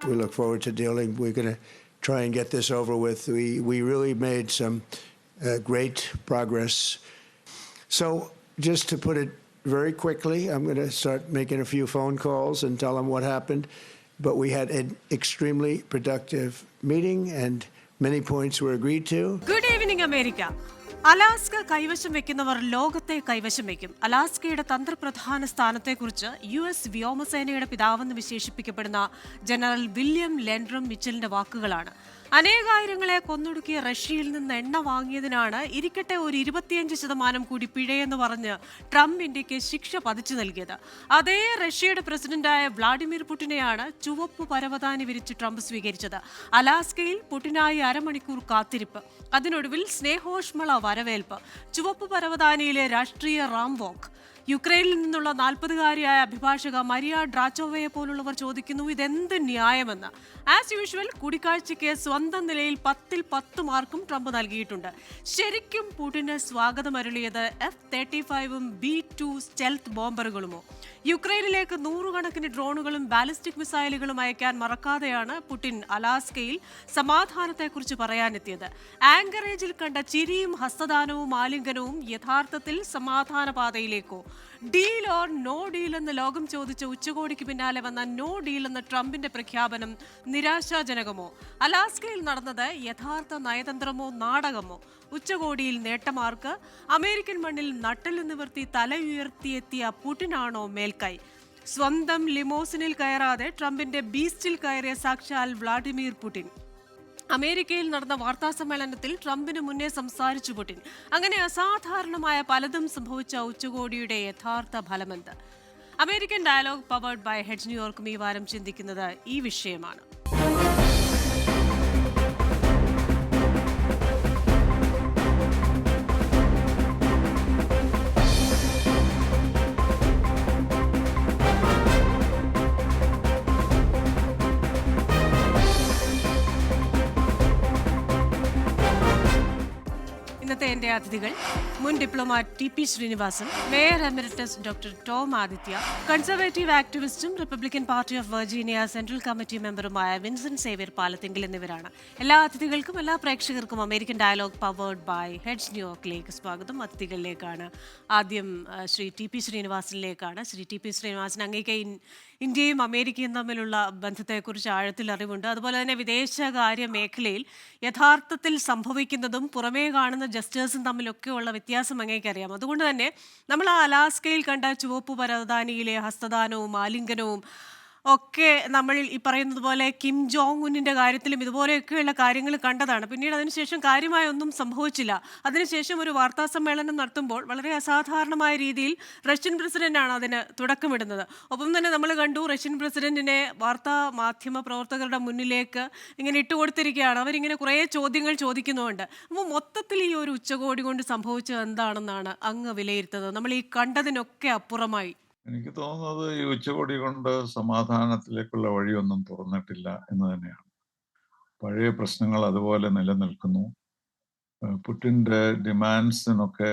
we look forward to dealing. We're going to try and get this over with. We really made some great progress. So just to put it very quickly, I'm going to start making a few phone calls and tell them what happened. But we had an extremely productive meeting and many points were agreed to. Good evening, America. Alaska കൈവശം വെക്കുന്നവർ ലോകത്തെ കൈവശം വയ്ക്കും. അലാസ്കയുടെ തന്ത്രപ്രധാന സ്ഥാനത്തെക്കുറിച്ച് US വ്യോമസേനയുടെ പിതാവെന്ന് വിശേഷിപ്പിക്കപ്പെടുന്ന general William ലെൻഡ്രം മിച്ചലിന്റെ വാക്കുകളാണ്. അനേകായിരങ്ങളെ കൊന്നൊടുക്കിയ റഷ്യയിൽ നിന്ന് എണ്ണ വാങ്ങിയതിനാണ് ഇരിക്കട്ടെ ഒരു 25% കൂടി പിഴയെന്ന് പറഞ്ഞ് ട്രംപ് ഇന്ത്യക്ക് ശിക്ഷ പതിച്ചു നൽകിയത്. അതേ റഷ്യയുടെ പ്രസിഡന്റായ വ്ളാഡിമിർ പുടിനെയാണ് ചുവപ്പ് പരവതാനി വിരിച്ച് ട്രംപ് സ്വീകരിച്ചത്. അലാസ്കയിൽ പുടിനായി അരമണിക്കൂർ കാത്തിരിപ്പ്, അതിനൊടുവിൽ സ്നേഹോഷ്മള വരവേൽപ്പ്. ചുവപ്പ് പരവതാനിയിലെ രാഷ്ട്രീയ റാം വോക്ക്. യുക്രൈനിൽ നിന്നുള്ള 40-കാരിയായ അഭിഭാഷക മരിയ ഡ്രാച്ചോവയെ പോലുള്ളവർ ചോദിക്കുന്നു, ഇതെന്ത് ന്യായമെന്ന്. ആസ് യൂഷ്വൽ കൂടിക്കാഴ്ചയ്ക്ക് സ്വന്തം നിലയിൽ 10ൽ 10 മാർക്കും ട്രംപ് നൽകിയിട്ടുണ്ട്. ശരിക്കും പുടിന് സ്വാഗതമരുളിയത് F-35ഉം B-2 സ്റ്റെൽത്ത് ബോംബറുകളുമോ? യുക്രൈനിലേക്ക് 100 കണക്കിന് ഡ്രോണുകളും ബാലിസ്റ്റിക് മിസൈലുകളും അയക്കാൻ മറക്കാതെയാണ് പുടിൻ അലാസ്കയിൽ സമാധാനത്തെക്കുറിച്ച് പറയാനെത്തിയത്. ആങ്കറേജിൽ കണ്ട ചിരിയും ഹസ്തദാനവും ആലിംഗനവും യഥാർത്ഥത്തിൽ സമാധാന പാതയിലേക്കോ? ഡീൽ ഓർ നോ ഡീൽ എന്ന് ലോകം ചോദിച്ച ഉച്ചകോടിക്ക് പിന്നാലെ വന്ന നോ ഡീൽ എന്ന ട്രംപിന്റെ പ്രഖ്യാപനം നിരാശാജനകമോ? അലാസ്കയിൽ നടന്നത് യഥാർത്ഥ നയതന്ത്രമോ നാടകമോ? ഉച്ചകോടിയിൽ നേട്ടമാർക്ക്? അമേരിക്കൻ മണ്ണിൽ നട്ടെല്ല് നിവർത്തി തല ഉയർത്തിയെത്തിയ പുടിനാണോ മേൽക്കൈ? സ്വന്തം ലിമോസിനിൽ കയറാതെ ട്രംപിന്റെ ബീസ്റ്റിൽ കയറിയ സാക്ഷാൽ വ്ളാഡിമിർ പുടിൻ. അമേരിക്കയിൽ നടന്ന വാർത്താ സമ്മേളനത്തിൽ ട്രംപിന് മുന്നേ സംസാരിച്ചു പുടിൻ. അങ്ങനെ അസാധാരണമായ പലതും സംഭവിച്ച ഉച്ചകോടിയുടെ യഥാർത്ഥ ഫലമെന്ത്? American dialogue powered by Hedge ന്യൂയോർക്കും ഈ വാരം ചിന്തിക്കുന്നത് ഈ വിഷയമാണ്. ഇന്നത്തെ എന്റെ അതിഥികൾ മുൻ diplomat TP Srinivasan, mayor emeritus doctor Tom Aditya, conservative ആക്ടിവിസ്റ്റും Republican party of Virginia central committee മെമ്പറുമായ വിൻസെന്റ് സേവ്യർ പാലത്തിങ്കിൽ എന്നിവരാണ്. എല്ലാ അതിഥികൾക്കും എല്ലാ പ്രേക്ഷകർക്കും American dialogue powered by Hedge ന്യൂയോർക്കിലേക്ക് സ്വാഗതം. അതിഥികളിലേക്കാണ് ആദ്യം ശ്രീ TP ശ്രീനിവാസനിലേക്കാണ്. ശ്രീ TP ശ്രീനിവാസൻ, അങ്ങേക്ക് ഇന്ത്യയും അമേരിക്കയും തമ്മിലുള്ള ബന്ധത്തെക്കുറിച്ച് ആഴത്തിൽ അറിവുണ്ട്. അതുപോലെ തന്നെ വിദേശകാര്യ മേഖലയിൽ യഥാർത്ഥത്തിൽ സംഭവിക്കുന്നതും പുറമേ കാണുന്ന ജസ്റ്റേഴ്സും തമ്മിലൊക്കെയുള്ള വ്യത്യാസം അങ്ങേക്കറിയാം. അതുകൊണ്ട് തന്നെ നമ്മൾ ആ അലാസ്കയിൽ കണ്ട ചുവപ്പ് പരവതാനിയിലെ ഹസ്തദാനവും ആലിംഗനവും ഒക്കെ നമ്മൾ ഈ പറയുന്നത് പോലെ കിം ജോങ് ഉന്നിന്റെ കാര്യത്തിലും ഇതുപോലെയൊക്കെയുള്ള കാര്യങ്ങൾ കണ്ടതാണ്. പിന്നീട് അതിനുശേഷം കാര്യമായ ഒന്നും സംഭവിച്ചില്ല. അതിനുശേഷം ഒരു വാർത്താ സമ്മേളനം നടത്തുമ്പോൾ വളരെ അസാധാരണമായ രീതിയിൽ റഷ്യൻ പ്രസിഡന്റാണ് അതിന് തുടക്കമിടുന്നത്. ഒപ്പം തന്നെ നമ്മൾ കണ്ടു റഷ്യൻ പ്രസിഡന്റിനെ വാർത്താ മാധ്യമ പ്രവർത്തകരുടെ മുന്നിലേക്ക് ഇങ്ങനെ ഇട്ടുകൊടുത്തിരിക്കുകയാണ്. അവരിങ്ങനെ കുറേ ചോദ്യങ്ങൾ ചോദിക്കുന്നുണ്ട്. അപ്പോൾ മൊത്തത്തിൽ ഈ ഒരു ഉച്ചകോടി കൊണ്ട് സംഭവിച്ചത് എന്താണെന്നാണ് അങ്ങ് വിലയിരുത്തുന്നത്, നമ്മൾ ഈ കണ്ടതിനൊക്കെ അപ്പുറമായി? എനിക്ക് തോന്നുന്നത് ഈ ഉച്ചകോടി കൊണ്ട് സമാധാനത്തിലേക്കുള്ള വഴിയൊന്നും തുറന്നിട്ടില്ല എന്ന് തന്നെയാണ്. പഴയ പ്രശ്നങ്ങൾ അതുപോലെ നിലനിൽക്കുന്നു. പുടിന്റെ ഡിമാൻഡ്സിനൊക്കെ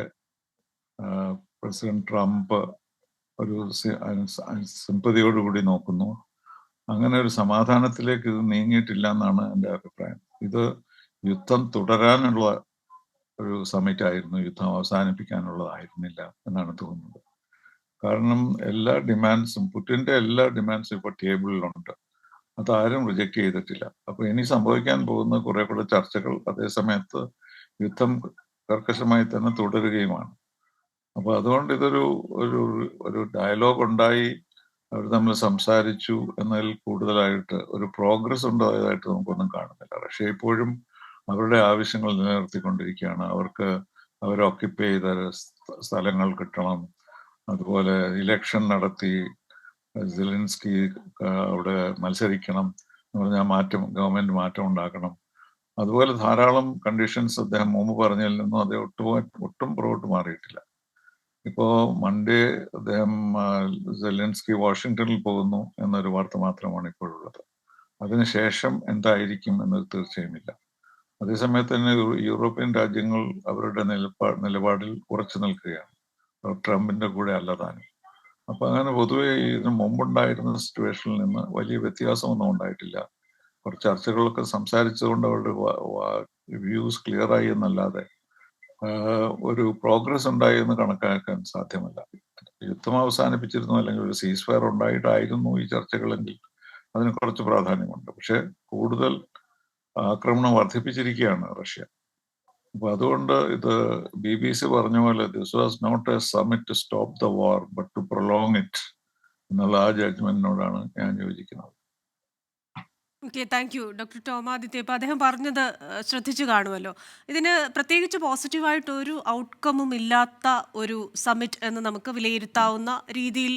പ്രസിഡന്റ് ട്രംപ് ഒരു സിമ്പതിയോടുകൂടി നോക്കുന്നു. അങ്ങനെ ഒരു സമാധാനത്തിലേക്ക് ഇത് നീങ്ങിയിട്ടില്ല എന്നാണ് എൻ്റെ അഭിപ്രായം. ഇത് യുദ്ധം തുടരാനുള്ള ഒരു സമ്മിറ്റ് ആയിരുന്നു, യുദ്ധം അവസാനിപ്പിക്കാനുള്ളതായിരുന്നില്ല എന്നാണ് തോന്നുന്നത്. കാരണം എല്ലാ ഡിമാൻഡ്സും, പുടിന്റെ എല്ലാ ഡിമാൻഡ്സും ഇപ്പോൾ ടേബിളിലുണ്ട്. അതാരും റിജക്റ്റ് ചെയ്തിട്ടില്ല. അപ്പൊ ഇനി സംഭവിക്കാൻ പോകുന്ന കുറെ കൂടെ ചർച്ചകൾ അതേസമയത്ത് യുദ്ധം കർക്കശമായി തന്നെ തുടരുകയുമാണ്. അപ്പൊ അതുകൊണ്ട് ഇതൊരു ഒരു ഒരു ഡയലോഗ് ഉണ്ടായി, അവർ തമ്മിൽ സംസാരിച്ചു എന്നതിൽ കൂടുതലായിട്ട് ഒരു പ്രോഗ്രസ് ഉണ്ടായതായിട്ട് നമുക്കൊന്നും കാണുന്നില്ല. റഷ്യ ഇപ്പോഴും അവരുടെ ആവശ്യങ്ങൾ നിലനിർത്തിക്കൊണ്ടിരിക്കുകയാണ്. അവർ ഓക്യുപ്പൈ ചെയ്ത സ്ഥലങ്ങൾ കിട്ടണം, അതുപോലെ ഇലക്ഷൻ നടത്തി സെലൻസ്കി അവിടെ മത്സരിക്കണം എന്ന് പറഞ്ഞാൽ ഗവൺമെന്റ് മാറ്റം ഉണ്ടാക്കണം. അതുപോലെ ധാരാളം കണ്ടീഷൻസ് അദ്ദേഹം മുമ്പ് പറഞ്ഞതിൽ നിന്നും അത് ഒട്ടും പുറകോട്ട് മാറിയിട്ടില്ല. ഇപ്പോ മൺഡേ അദ്ദേഹം സെലൻസ്കി വാഷിങ്ടണിൽ പോകുന്നു എന്നൊരു വാർത്ത മാത്രമാണ് ഇപ്പോഴുള്ളത്. അതിനുശേഷം എന്തായിരിക്കും എന്നത് തീർച്ചയായും ഇല്ല. അതേസമയത്ത് തന്നെ യൂറോപ്യൻ രാജ്യങ്ങൾ അവരുടെ നിലപാടിൽ ഉറച്ചു നിൽക്കുകയാണ്, ട്രംപിന്റെ കൂടെ അല്ലതാനും. അപ്പൊ അങ്ങനെ പൊതുവെ ഇതിന് മുമ്പുണ്ടായിരുന്ന സിറ്റുവേഷനിൽ നിന്ന് വലിയ വ്യത്യാസമൊന്നും ഉണ്ടായിട്ടില്ല കുറച്ച് ചർച്ചകളൊക്കെ സംസാരിച്ചുകൊണ്ട് അവരുടെ വ്യൂസ് ക്ലിയറായി എന്നല്ലാതെ ഒരു പ്രോഗ്രസ് ഉണ്ടായി എന്ന് കണക്കാക്കാൻ സാധ്യമല്ല. യുദ്ധം അവസാനിപ്പിച്ചിരുന്നു അല്ലെങ്കിൽ ഒരു സീസ് ഫയർ ഉണ്ടായിട്ടായിരുന്നു ഈ ചർച്ചകളെങ്കിൽ അതിന് കുറച്ച് പ്രാധാന്യമുണ്ട്. പക്ഷെ കൂടുതൽ ആക്രമണം വർദ്ധിപ്പിച്ചിരിക്കുകയാണ് റഷ്യ. അപ്പൊ അതുകൊണ്ട് ഇത് BBC പറഞ്ഞ പോലെ this was not a summit to stop the war but to prolong it എന്നുള്ള ആ ജഡ്ജ്മെന്റിനോടാണ് ഞാൻ യോജിക്കുന്നത്. Okay, thank you doctor Tom Aditya. ഇപ്പോൾ അദ്ദേഹം പറഞ്ഞത് ശ്രദ്ധിച്ചു കാണുമല്ലോ. ഇതിന് പ്രത്യേകിച്ച് പോസിറ്റീവായിട്ട് ഒരു ഔട്ട്കമ്മും ഇല്ലാത്ത ഒരു സമ്മിറ്റ് എന്ന് നമുക്ക് വിലയിരുത്താവുന്ന രീതിയിൽ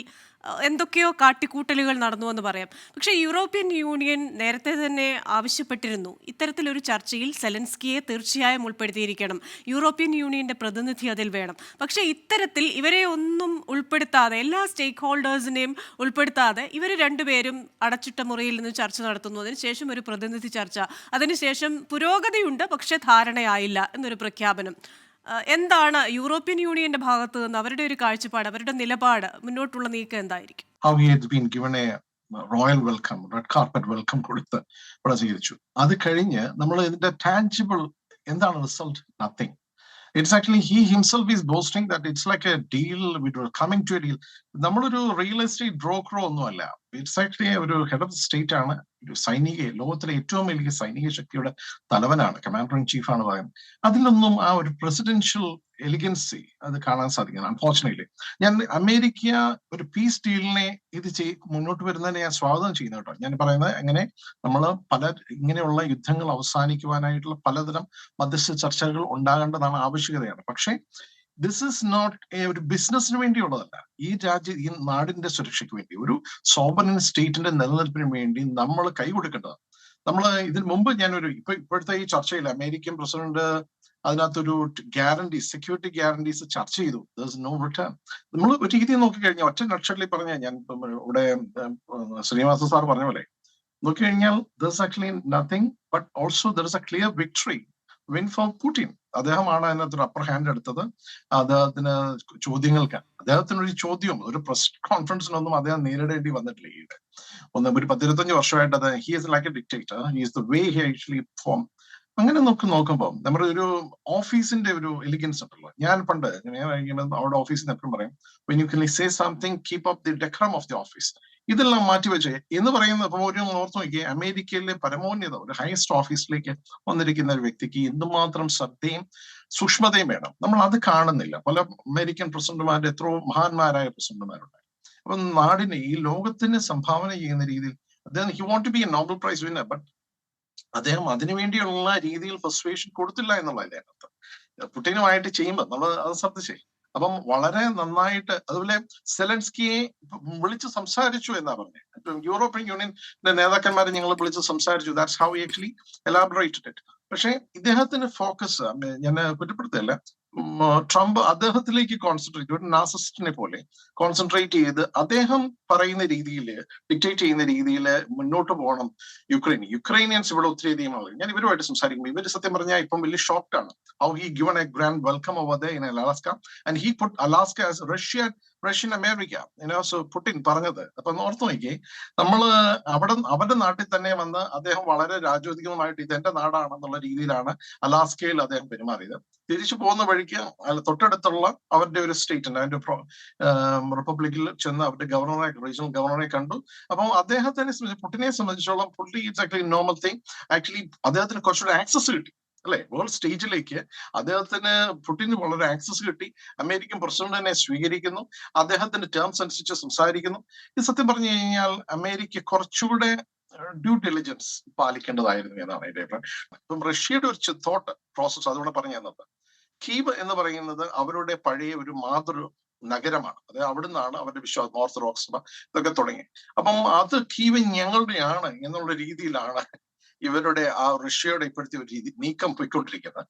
എന്തൊക്കെയോ കാട്ടിക്കൂട്ടലുകൾ നടന്നുവെന്ന് പറയാം. പക്ഷേ യൂറോപ്യൻ യൂണിയൻ നേരത്തെ തന്നെ ആവശ്യപ്പെട്ടിരുന്നു ഇത്തരത്തിലൊരു ചർച്ചയിൽ സെലൻസ്കിയെ തീർച്ചയായും ഉൾപ്പെടുത്തിയിരിക്കണം, യൂറോപ്യൻ യൂണിയൻ്റെ പ്രതിനിധി അതിൽ വേണം. പക്ഷേ ഇത്തരത്തിൽ ഇവരെ ഒന്നും ഉൾപ്പെടുത്താതെ, എല്ലാ സ്റ്റേക്ക് ഹോൾഡേഴ്സിനെയും ഉൾപ്പെടുത്താതെ ഇവർ രണ്ടുപേരും അടച്ചിട്ട മുറിയിൽ നിന്ന് ചർച്ച നടത്തുന്നു. അതിനുശേഷം ഒരു പ്രതിനിധി ചർച്ച, അതിനുശേഷം പുരോഗതിയുണ്ട് പക്ഷേ ധാരണയായില്ല എന്നൊരു പ്രഖ്യാപനം. എന്താണ് യൂറോപ്യൻ യൂണിയന്റെ ഭാഗത്ത് നിന്ന് അവരുടെ ഒരു കാഴ്ചപ്പാട്, അവരുടെ നിലപാട്, മുന്നോട്ടുള്ള നീക്കം എന്തായിരിക്കും? How he had been given a royal welcome, red carpet welcome കൊടുത്ത് ഇവിടെ സ്വീകരിച്ചു. അത് കഴിഞ്ഞ് നമ്മൾ ഇതിന്റെ ടാഞ്ചിബിൾ എന്താണ് result? Nothing. It's actually he himself is boasting that it's like a deal, we were coming to a deal. നമ്മളൊരു real estate ബ്രോക്കറോ ഒന്നുമല്ല. ഇറ്റ്സ് ആക്ച്വലി ഒരു ഹെഡ് ഓഫ് സ്റ്റേറ്റ് ആണ്, ഒരു സൈനിക, ലോകത്തിലെ ഏറ്റവും വലിയ സൈനിക ശക്തിയുടെ തലവനാണ്, കമാൻഡർ ഇൻ ചീഫ് ആണ് പറയുന്നത്. അതിലൊന്നും ആ ഒരു പ്രസിഡൻഷ്യൽ എലിഗൻസി അത് കാണാൻ സാധിക്കുന്നത് അൺഫോർച്ചുനേറ്റ്ലി. ഞാൻ അമേരിക്ക ഒരു പീസ് ഡീലിനെ ഇത് മുന്നോട്ട് വരുന്നതിനെ ഞാൻ സ്വാഗതം ചെയ്യുന്നു കേട്ടോ. ഞാൻ പറയുന്നത് അങ്ങനെ നമ്മൾ ഇങ്ങനെയുള്ള യുദ്ധങ്ങൾ അവസാനിക്കുവാനായിട്ടുള്ള പലതരം മധ്യസ്ഥ ചർച്ചകൾ ഉണ്ടാകേണ്ടതാണ്, ആവശ്യകതയാണ്. പക്ഷേ ദിസ് ഇസ് നോട്ട് ഒരു ബിസിനസിന് വേണ്ടിയുള്ളതല്ല. ഈ നാടിന്റെ സുരക്ഷയ്ക്ക് വേണ്ടി, ഒരു സോവറിൻ സ്റ്റേറ്റിന്റെ നിലനിൽപ്പിന് വേണ്ടി നമ്മൾ കൈ കൊടുക്കേണ്ടതാണ്. നമ്മൾ ഇതിനു മുമ്പ് ഇപ്പോഴത്തെ ഈ ചർച്ചയിൽ അമേരിക്കൻ പ്രസിഡന്റ് അതിനകത്തൊരു സെക്യൂരിറ്റി ഗ്യാരണ്ടീസ് ചർച്ച ചെയ്തു. No return. നമ്മൾ ഒരു രീതി നോക്കിക്കഴിഞ്ഞാൽ, ഒറ്റ നക്ഷത്രത്തിൽ പറഞ്ഞ, ഞാൻ ഇവിടെ ശ്രീനിവാസ സാർ പറഞ്ഞ പോലെ നോക്കിക്കഴിഞ്ഞാൽ actually nothing but also there is A clear victory win four Putin. അദ്ദേഹമാണ് അതിനകത്തൊരു അപ്പർ ഹാൻഡ് എടുത്തത്. അദ്ദേഹത്തിന് അദ്ദേഹത്തിനൊരു ചോദ്യവും ഒരു പ്രസ് കോൺഫറൻസിനൊന്നും അദ്ദേഹം നേരിടേണ്ടി വന്നിട്ടില്ല. ഒരു 15-25 വർഷമായിട്ട് അത് he is like A dictator. He is the way he actually form. അങ്ങനെ നോക്കുമ്പോൾ നമ്മുടെ ഒരു ഓഫീസിന്റെ ഒരു എലിഗൻസ് ഉണ്ടല്ലോ. ഞാൻ പണ്ട് അവിടെ ഓഫീസിൽ നിന്ന് എപ്പോഴും പറയും, when you can say something, keep up the decorum of the office. ഇതെല്ലാം മാറ്റിവെച്ച് എന്ന് പറയുന്നത്, ഇപ്പൊ ഒരു ഓർത്ത് നോക്കിയേ, അമേരിക്കയിലെ പരമോന്നത ഒരു ഹയസ്റ്റ് ഓഫീസിലേക്ക് വന്നിരിക്കുന്ന ഒരു വ്യക്തിക്ക് എന്തുമാത്രം ശ്രദ്ധയും സൂക്ഷ്മതയും വേണം. നമ്മൾ അത് കാണുന്നില്ല. പല അമേരിക്കൻ പ്രസിഡന്റുമാരുടെ എത്രയോ മഹാന്മാരായ പ്രസിഡന്റുമാരുണ്ട്. അപ്പൊ നാടിനെ, ഈ ലോകത്തിന് സംഭാവന ചെയ്യുന്ന രീതിയിൽ അദ്ദേഹം he want to be a Nobel prize winner, but അദ്ദേഹം അതിനുവേണ്ടിയുള്ള രീതിയിൽ പെർസ്വേഷൻ കൊടുത്തില്ല എന്നുള്ളതിന്റെ അർത്ഥം. പുടിനുമായിട്ട് ചെയ്യുമ്പോൾ നമ്മൾ അത് ശ്രദ്ധിച്ചേ. അപ്പം വളരെ നന്നായിട്ട്, അതുപോലെ സെലൻസ്കിയെ വിളിച്ച് സംസാരിച്ചു എന്നാ പറഞ്ഞത്. യൂറോപ്യൻ യൂണിയന്റെ നേതാക്കന്മാരെ ഞങ്ങൾ വിളിച്ച് സംസാരിച്ചു. That's how he actually elaborated it. പക്ഷേ ഇദ്ദേഹത്തിന്റെ ഫോക്കസ്, ഞാൻ കുറ്റപ്പെടുത്തല്ല, ട്രംപ് അദ്ദേഹത്തിലേക്ക് കോൺസെൻട്രേറ്റ്, ഒരു നാർസിസ്റ്റിനെ പോലെ കോൺസെൻട്രേറ്റ് ചെയ്ത് അദ്ദേഹം പറയുന്ന രീതിയിൽ, ഡിക്റ്റേറ്റ് ചെയ്യുന്ന രീതിയിൽ മുന്നോട്ട് പോകണം. യുക്രൈനിയൻസ് ഇവിടെ ഒത്തിരിയധികം ആളുകൾ, ഞാൻ ഇവരുമായിട്ട് സംസാരിക്കുമ്പോൾ ഇവർ സത്യം പറഞ്ഞാൽ ഇപ്പം വലിയ ഷോക്ഡ് ആണ്. How he given a grand welcome over there in Alaska and he put Alaska as Russian America. Putin പറഞ്ഞത്. അപ്പൊ ഓർത്ത് നോക്കി, നമ്മള് അവരുടെ നാട്ടിൽ തന്നെ വന്ന് അദ്ദേഹം വളരെ രാജോദ്യകമായിട്ട് ഇതെന്റെ നാടാണെന്നുള്ള രീതിയിലാണ് അലാസ്കയിൽ അദ്ദേഹം പെരുമാറിയത്. തിരിച്ചു പോകുന്ന വഴിക്ക് തൊട്ടടുത്തുള്ള അവരുടെ ഒരു സ്റ്റേറ്റ് ഉണ്ട്, അതിന്റെ റിപ്പബ്ലിക്കിൽ ചെന്ന് അവരുടെ റീജിയണൽ ഗവർണറെ കണ്ടു. അപ്പം അദ്ദേഹത്തിനെ പുടിനെ സംബന്ധിച്ചോളം പുള്ളി it's actually normal thing. Actually അദ്ദേഹത്തിന് കുറച്ചുകൂടെ ആക്സസ് കിട്ടി അല്ലെ വേൾഡ് സ്റ്റേജിലേക്ക്. അദ്ദേഹത്തിന് പുടിന് വളരെ ആക്സസ് കിട്ടി. അമേരിക്കൻ പ്രസിഡന്റിനെ സ്വീകരിക്കുന്നു, അദ്ദേഹത്തിന്റെ ടേംസ് അനുസരിച്ച് സംസാരിക്കുന്നു. ഇത് സത്യം പറഞ്ഞു കഴിഞ്ഞാൽ അമേരിക്ക കുറച്ചുകൂടെ ഡ്യൂ ഡിലിജൻസ് പാലിക്കേണ്ടതായിരുന്നു എന്നാണ് എന്റെ അഭിപ്രായം. ഇപ്പം റഷ്യയുടെ ഒരു തോട്ട് പ്രോസസ് അതുകൂടെ പറഞ്ഞു തന്നത്. കീവ് എന്ന് പറയുന്നത് അവരുടെ പഴയ ഒരു മാതൃ നഗരമാണ്. അത് അവിടുന്നാണ് അവരുടെ വിശ്വാസം, ഓർത്തഡോക്സ് ഇതൊക്കെ തുടങ്ങി. അപ്പം അത് കീവ് ഞങ്ങളുടെയാണ് എന്നുള്ള രീതിയിലാണ് ഇവരുടെ ആ റഷ്യയുടെ ഇപ്പോഴത്തെ ഒരു നീക്കം പോയിക്കൊണ്ടിരിക്കുന്നത്.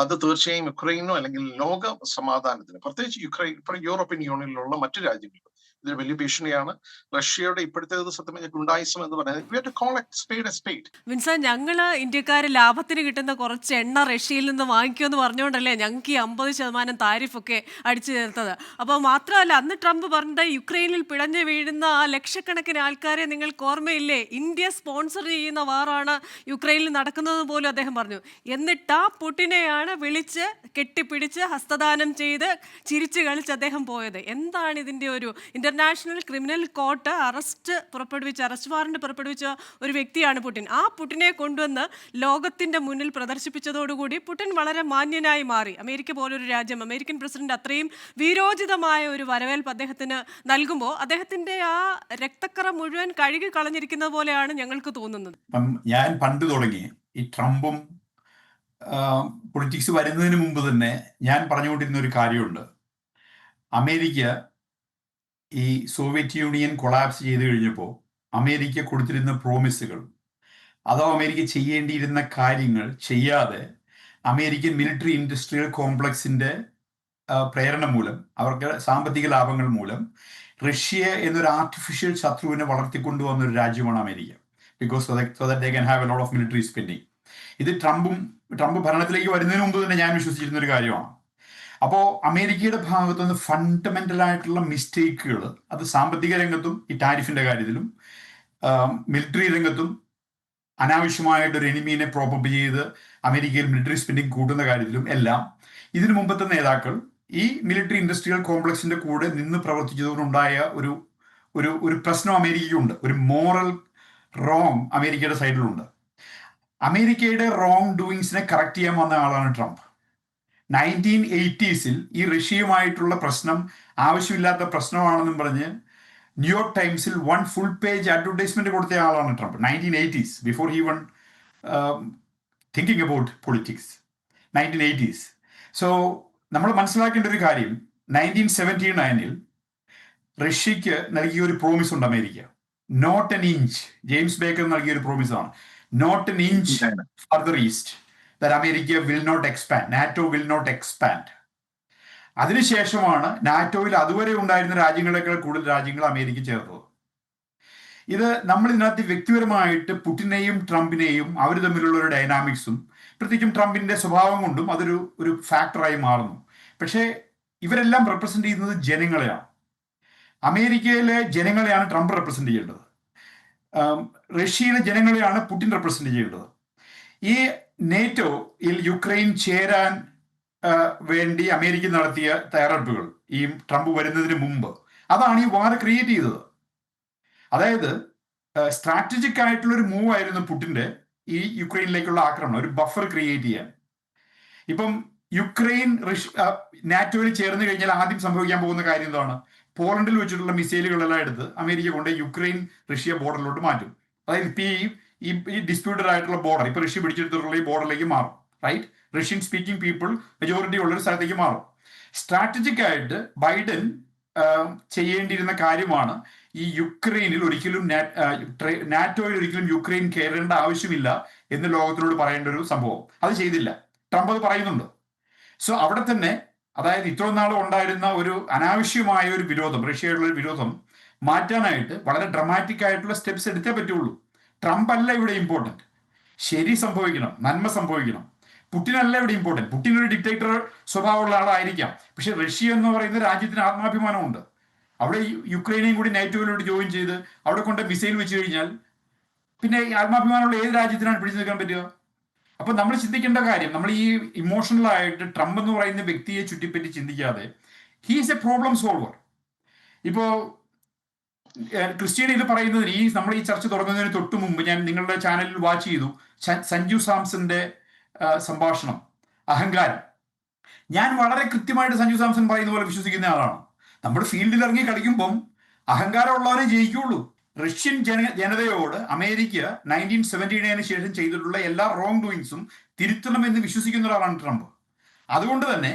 അത് തീർച്ചയായും യുക്രൈനോ അല്ലെങ്കിൽ ലോക സമാധാനത്തിന്, പ്രത്യേകിച്ച് യുക്രൈൻ, ഇപ്പോൾ യൂറോപ്യൻ യൂണിയനിലുള്ള മറ്റു രാജ്യങ്ങൾക്കും ഇതൊരു വലിയ ഭീഷണിയാണ്. റഷ്യയുടെ ഇപ്പോഴത്തെ സത്യം ഗുണ്ടായിസം എന്ന് പറയുന്നത്. വിൻസൻ, ഞങ്ങള് ഇന്ത്യക്കാര് ലാഭത്തിന് കിട്ടുന്ന കുറച്ച് എണ്ണ റഷ്യയിൽ നിന്ന് വാങ്ങിക്കുമെന്ന് പറഞ്ഞുകൊണ്ടല്ലേ ഞങ്ങൾക്ക് ഈ 50% താരിഫൊക്കെ അടിച്ചു ചേർത്തത്. അപ്പോൾ മാത്രമല്ല, അന്ന് ട്രംപ് പറഞ്ഞത് യുക്രൈനിൽ പിടഞ്ഞു വീഴുന്ന ആ ലക്ഷക്കണക്കിന് ആൾക്കാരെ നിങ്ങൾക്ക് ഓർമ്മയില്ലേ, ഇന്ത്യ സ്പോൺസർ ചെയ്യുന്ന വാറാണ് യുക്രൈനിൽ നടക്കുന്നത് പോലും അദ്ദേഹം പറഞ്ഞു. എന്നിട്ട് ആ പുടിനെയാണ് വിളിച്ച് കെട്ടിപ്പിടിച്ച് ഹസ്തദാനം ചെയ്ത് ചിരിച്ചു കളിച്ച് അദ്ദേഹം പോയത്. എന്താണ് ഇതിൻ്റെ ഒരു international criminal court arrest warrant പുറപ്പെടുവിച്ച ഒരു വ്യക്തിയാണ് പുടിൻ. ആ പുടിനെ കൊണ്ടുവന്ന് ലോകത്തിന്റെ മുന്നിൽ പ്രദർശിപ്പിച്ചതോടുകൂടി പുടിൻ വളരെ മാന്യനായി മാറി. അമേരിക്ക പോലൊരു രാജ്യം, അമേരിക്കൻ പ്രസിഡന്റ് അത്രയും വീരോചിതമായ ഒരു വരവേൽപ്പ് അദ്ദേഹത്തിന് നൽകുമ്പോൾ അദ്ദേഹത്തിന്റെ ആ രക്തക്കറ മുഴുവൻ കഴുകി കളഞ്ഞിരിക്കുന്ന പോലെയാണ് ഞങ്ങൾക്ക് തോന്നുന്നത്. ഞാൻ പണ്ട് തുടങ്ങി ഈ ട്രംപും പൊളിറ്റിക്സ് വരുന്നതിന് മുമ്പ് തന്നെ ഞാൻ പറഞ്ഞുകൊണ്ടിരുന്ന ഒരു കാര്യമുണ്ട്. അമേരിക്ക ഈ സോവിയറ്റ് യൂണിയൻ കൊളാപ്സ് ചെയ്ത് കഴിഞ്ഞപ്പോൾ അമേരിക്ക കൊടുത്തിരുന്ന പ്രോമിസുകൾ, അതോ അമേരിക്ക ചെയ്യേണ്ടിയിരുന്ന കാര്യങ്ങൾ ചെയ്യാതെ അമേരിക്കൻ മിലിറ്ററി ഇൻഡസ്ട്രിയൽ കോംപ്ലക്സിന്റെ പ്രേരണ മൂലം, അവർക്ക് സാമ്പത്തിക ലാഭങ്ങൾ മൂലം റഷ്യ എന്നൊരു ആർട്ടിഫിഷ്യൽ ശത്രുവിനെ വളർത്തിക്കൊണ്ടുവന്ന ഒരു രാജ്യമാണ് America. Because so that they can have a lot of military spending. ഇത് ട്രംപ് ഭരണത്തിലേക്ക് വരുന്നതിന് മുമ്പ് തന്നെ ഞാൻ വിശ്വസിച്ചിരുന്ന ഒരു കാര്യമാണ്. അപ്പോൾ അമേരിക്കയുടെ ഭാഗത്തു നിന്ന് ഫണ്ടമെന്റൽ ആയിട്ടുള്ള മിസ്റ്റേക്കുകൾ, അത് സാമ്പത്തിക രംഗത്തും ഈ ടാരിഫിന്റെ കാര്യത്തിലും മിലിറ്ററി രംഗത്തും അനാവശ്യമായിട്ടൊരു എനിമീനെ പ്രോപ്പപ്പ് ചെയ്ത് അമേരിക്കയിൽ മിലിറ്ററി സ്പെൻഡിങ് കൂട്ടുന്ന കാര്യത്തിലും എല്ലാം ഇതിനു മുമ്പത്തെ നേതാക്കൾ ഈ മിലിറ്ററി ഇൻഡസ്ട്രിയൽ കോംപ്ലക്സിന്റെ കൂടെ നിന്ന് പ്രവർത്തിച്ചതുകൊണ്ടുണ്ടായ ഒരു ഒരു ഒരു പ്രശ്നം അമേരിക്കയ്ക്കുണ്ട്. ഒരു മോറൽ റോങ് അമേരിക്കയുടെ സൈഡിലുണ്ട്. അമേരിക്കയുടെ റോങ് ഡൂയിങ്സിനെ കറക്റ്റ് ചെയ്യാൻ വന്ന ആളാണ് ട്രംപ്. 1980s ഈ റഷ്യയുമായിട്ടുള്ള പ്രശ്നം ആവശ്യമില്ലാത്ത പ്രശ്നമാണെന്നും പറഞ്ഞ് ന്യൂയോർക്ക് ടൈംസിൽ 1 full page അഡ്വർടൈസ്മെന്റ് കൊടുത്ത ആളാണ് Trump. 1980s, before he one thinking about politics. 1980s. So നമ്മൾ മനസ്സിലാക്കേണ്ട ഒരു കാര്യം, 1979 റഷ്യക്ക് നൽകിയ ഒരു പ്രോമിസ് ഉണ്ട് America. Not an inch. James Baker നൽകിയ ഒരു പ്രോമിസാണ്. Not an inch further east that America will not expand. NATO will not expand. അതിനുശേഷമാണ് നാറ്റോയിൽ അതുവരെ ഉണ്ടായിരുന്ന രാജ്യങ്ങളെക്കാൾ കൂടുതൽ രാജ്യങ്ങൾ അമേരിക്ക ചേർത്തത്. ഇത് നമ്മൾ ഇതിനകത്ത് വ്യക്തിപരമായിട്ട് പുടിനെയും ട്രംപിനെയും അവർ തമ്മിലുള്ള ഒരു ഡൈനാമിക്സും പ്രത്യേകിച്ചും ട്രംപിന്റെ സ്വഭാവം കൊണ്ടും അതൊരു ഫാക്ടറായി മാറുന്നു. പക്ഷേ ഇവരെല്ലാം റെപ്രസെന്റ് ചെയ്യുന്നത് ജനങ്ങളെയാണ്. അമേരിക്കയിലെ ജനങ്ങളെയാണ് ട്രംപ് റെപ്രസെന്റ് ചെയ്യേണ്ടത്. റഷ്യയിലെ ജനങ്ങളെയാണ് പുടിൻ റെപ്രസെന്റ് ചെയ്യേണ്ടത്. ഈ നേറ്റോയിൽ യുക്രൈൻ ചേരാൻ വേണ്ടി അമേരിക്ക നടത്തിയ തയ്യാറെടുപ്പുകൾ ഈ ട്രംപ് വരുന്നതിന് മുമ്പ്, അതാണ് ഈ വാർ ക്രിയേറ്റ് ചെയ്തത്. അതായത് സ്ട്രാറ്റജിക് ആയിട്ടുള്ള ഒരു മൂവ് ആയിരുന്നു പുടിന്റെ ഈ യുക്രൈനിലേക്കുള്ള ആക്രമണം, ഒരു ബഫർ ക്രിയേറ്റ് ചെയ്യാൻ. ഇപ്പം യുക്രൈൻ നാറ്റോയിൽ ചേർന്ന് കഴിഞ്ഞാൽ ആദ്യം സംഭവിക്കാൻ പോകുന്ന കാര്യം എന്താണ്? പോളണ്ടിൽ വെച്ചിട്ടുള്ള മിസൈലുകളെല്ലാം എടുത്ത് അമേരിക്ക കൊണ്ട് യുക്രൈൻ റഷ്യ ബോർഡറിലോട്ട് മാറ്റും. അതായത് ഇപ്പൊ ഈ ഡിസ്പ്യൂട്ടഡ് ആയിട്ടുള്ള ബോർഡർ ഇപ്പൊ റഷ്യ പിടിച്ചെടുത്തിട്ടുള്ള ഈ ബോർഡറിലേക്ക് മാറും. Right? Russian speaking people majority ഉള്ളൊരു സ്ഥലത്തേക്ക് മാറും. സ്ട്രാറ്റജിക് ആയിട്ട് ബൈഡൻ ചെയ്യേണ്ടിയിരുന്ന കാര്യമാണ് ഈ യുക്രൈനിൽ ഒരിക്കലും നാറ്റോയിൽ ഒരിക്കലും യുക്രൈൻ കയറേണ്ട ആവശ്യമില്ല എന്ന് ലോകത്തിനോട് പറയേണ്ട ഒരു സംഭവം. അത് ചെയ്തില്ല. ട്രംപ് അത് പറയുന്നുണ്ട്. സോ അവിടെ തന്നെ, അതായത് ഇത്രയും നാളും ഉണ്ടായിരുന്ന ഒരു അനാവശ്യമായ ഒരു വിരോധം, റഷ്യയുള്ള ഒരു വിരോധം മാറ്റാനായിട്ട് വളരെ ഡ്രമാറ്റിക് ആയിട്ടുള്ള സ്റ്റെപ്സ് എടുത്തേ പറ്റുള്ളൂ. ട്രംപ് അല്ല ഇവിടെ ഇമ്പോർട്ടൻറ്റ്. ശരി സംഭവിക്കണം, നന്മ സംഭവിക്കണം. പുടിനല്ല ഇവിടെ ഇമ്പോർട്ടൻറ്റ്. പുടിൻ ഒരു ഡിക്റ്റേറ്റർ സ്വഭാവമുള്ള ആളായിരിക്കാം, പക്ഷെ റഷ്യ എന്ന് പറയുന്ന രാജ്യത്തിന് ആത്മാഭിമാനമുണ്ട്. അവിടെ യുക്രൈനെയും കൂടി നാറ്റോയിലോട്ട് ജോയിൻ ചെയ്ത് അവിടെ കൊണ്ട് മിസൈൽ വെച്ച് കഴിഞ്ഞാൽ പിന്നെ ആത്മാഭിമാനമുള്ള ഏത് രാജ്യത്തിനാണ് പിടിച്ചു നിൽക്കാൻ പറ്റുക? അപ്പൊ നമ്മൾ ചിന്തിക്കേണ്ട കാര്യം, നമ്മൾ ഈ ഇമോഷണൽ ആയിട്ട് ട്രംപ് എന്ന് പറയുന്ന വ്യക്തിയെ ചുറ്റിപ്പറ്റി ചിന്തിക്കാതെ ഹീസ് എ പ്രോബ്ലം സോൾവർ. ഇപ്പോ ക്രിസ്ത്യൻ ഇത് പറയുന്നതിന് നമ്മൾ ഈ ചർച്ച തുടങ്ങുന്നതിന് തൊട്ട് മുമ്പ് ഞാൻ നിങ്ങളുടെ ചാനലിൽ വാച്ച് ചെയ്തു സഞ്ജു സാംസന്റെ സംഭാഷണം, അഹങ്കാരം. ഞാൻ വളരെ കൃത്യമായിട്ട് സഞ്ജു സാംസൺ പറയുന്ന പോലെ വിശ്വസിക്കുന്ന ആളാണ്. നമ്മൾ ഫീൽഡിൽ ഇറങ്ങി കളിക്കുമ്പം അഹങ്കാരമുള്ളവരെ ജയിക്കുള്ളൂ. റഷ്യൻ ജനതയോട് അമേരിക്ക 1979 ശേഷം ചെയ്തിട്ടുള്ള എല്ലാ റോങ് ഡൂയിങ്സും തിരുത്തണമെന്ന് വിശ്വസിക്കുന്ന ഒരാളാണ് ട്രംപ്. അതുകൊണ്ട് തന്നെ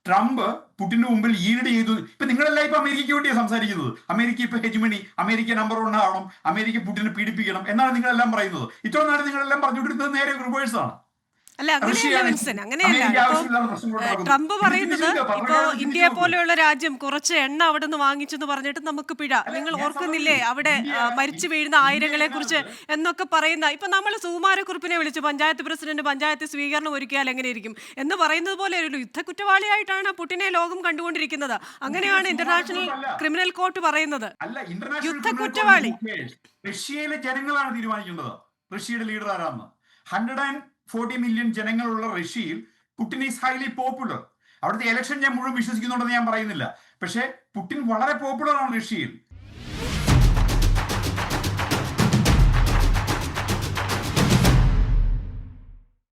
ട്രംപ് പുടിന്റെ മുമ്പിൽ ഈൽഡ് ചെയ്തു. ഇപ്പൊ നിങ്ങളെല്ലാം ഇപ്പൊ അമേരിക്കയ്ക്ക് വേണ്ടിയാണ് സംസാരിക്കുന്നത്. അമേരിക്ക ഇപ്പൊ ഹെജിമണി, അമേരിക്ക നമ്പർ 1 ആവണം, അമേരിക്ക പുടിനെ പീഡിപ്പിക്കണം എന്നാണ് നിങ്ങളെല്ലാം പറയുന്നത്. ഇത്രയും നാളെ നിങ്ങളെല്ലാം പറഞ്ഞുകൊണ്ടിരുന്നത് നേരെ റിവേഴ്സ് ആണ്. അല്ല അങ്ങനെയല്ല റഷ്യയാണ് വിൻസൻ, അങ്ങനെയല്ല. അമേരിക്ക ഇപ്പം ആവശ്യമില്ലാത്ത പ്രശ്നം ഉണ്ടാക്കുന്നത്. ട്രംപ് ഇത് പറയുന്നത് ചിന്തിച്ചില്ല, ഇപ്പോ ഭരണഘടന ഇന്ത്യയെ ചിന്തിച്ചു പോലെയുള്ള രാജ്യം കുറച്ച് എണ്ണ അവിടെ നിന്ന് വാങ്ങിച്ചെന്ന് പറഞ്ഞിട്ട് നമുക്ക് പിഴ. നിങ്ങൾ ഞാൻ ഓർക്കുന്നില്ലേ സമ്മതിച്ചു. അവിടെ മരിച്ചു വീഴുന്ന ആയിരങ്ങളെ കുറിച്ച് എന്നൊക്കെ പറയുന്ന. ഇപ്പൊ നമ്മൾ സുകുമാരക്കുറിപ്പിനെ വിളിച്ചു പഞ്ചായത്ത് പ്രസിഡന്റ് പഞ്ചായത്ത് സ്വീകരണം ഒരുക്കിയാൽ എങ്ങനെയിരിക്കും എന്ന് പറയുന്നത് പോലെ ഒരു യുദ്ധ കുറ്റവാളിയായിട്ടാണ് പുടിനെ ലോകം കണ്ടുകൊണ്ടിരിക്കുന്നത്. അങ്ങനെയാണ് ഇന്റർനാഷണൽ ക്രിമിനൽ കോർട്ട് പറയുന്നത്. അല്ല, ഇന്റർനാഷണൽ യുദ്ധ ക്രിമിനൽ കുറ്റവാളി. കോടതി റഷ്യയിലെ ജനങ്ങളാണ് തീരുമാനിക്കുന്നത് റഷ്യയുടെ ലീഡർ ആരാന്ന്. 140 മില്യൺ ജനങ്ങളുള്ള റഷ്യയിൽ പുടിൻ ഈസ് ഹൈലി പോപ്പുലർ. അവിടുത്തെ ഇലക്ഷൻ ഞാൻ മുഴുവൻ വിശ്വസിക്കുന്നുണ്ടെന്ന് ഞാൻ പറയുന്നില്ല, പക്ഷേ പുടിൻ വളരെ പോപ്പുലർ ആണ് റഷ്യയിൽ.